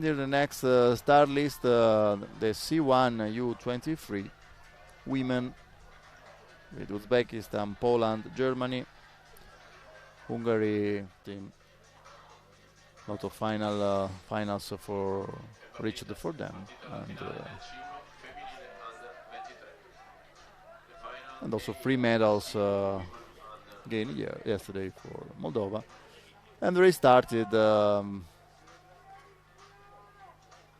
Near the next start list, the C1 U23 women with Uzbekistan, Poland, Germany, Hungary team. Lot of finals for reached for them, and also 3 medals gained yesterday for Moldova. And the race started.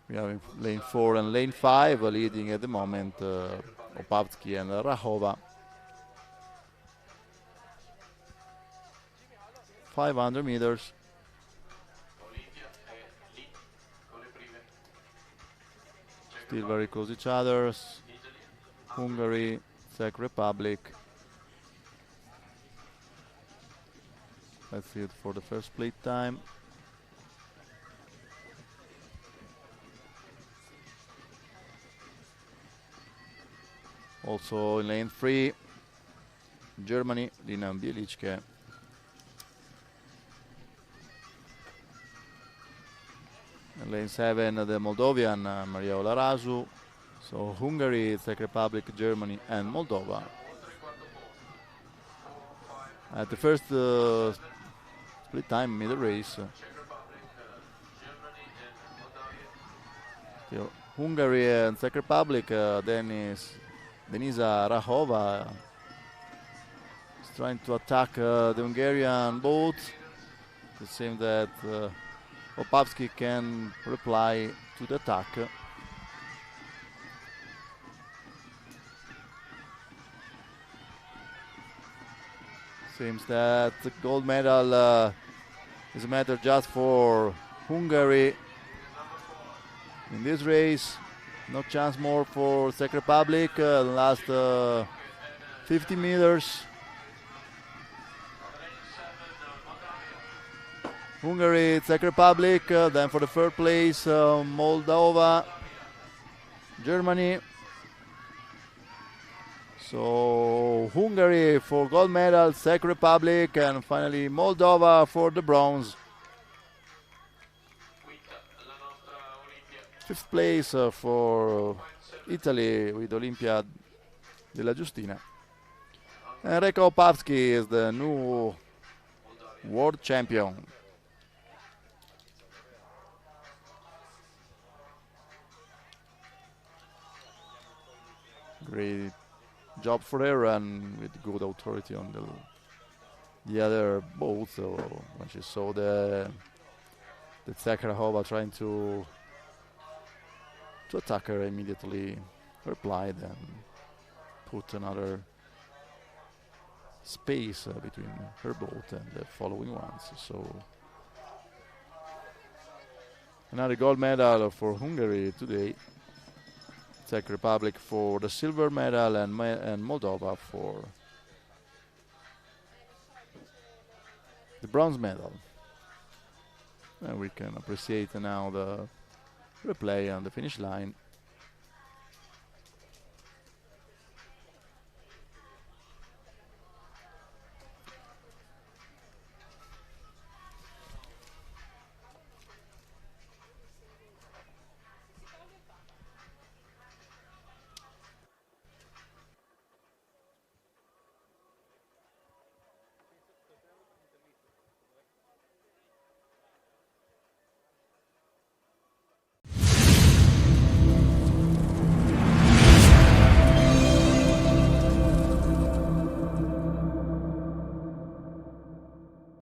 We have in lane 4 and lane 5 leading at the moment Opavsky and Rahova. 500 meters. Still very close each other. Hungary, Czech Republic. Let's see it for the first split time. Also in lane 3, Germany, Lina Bielicke. In lane 7, the Moldovan Maria Olarazu. So Hungary, Czech Republic, Germany, and Moldova. At the first split time middle race. Hungary and Czech Republic, Denisa Rahova is trying to attack the Hungarian boat. It seems that Opavsky can reply to the attack. Seems that the gold medal is a matter just for Hungary in this race. No chance more for Czech Republic. Last 50 meters. Hungary, Czech Republic. Then for the third place, Moldova, Germany. So Hungary for gold medal, Czech Republic, and finally Moldova for the bronze. Fifth place for Italy with Olimpia della Giustina. And Reka Opavsky is the new world champion. Great job for her, and with good authority on the other boat. So when she saw the Zakharova trying to attack her, immediately replied and put another space between her boat and the following ones. So another gold medal for Hungary today. Czech Republic for the silver medal, and Moldova for the bronze medal. And we can appreciate now the replay on the finish line.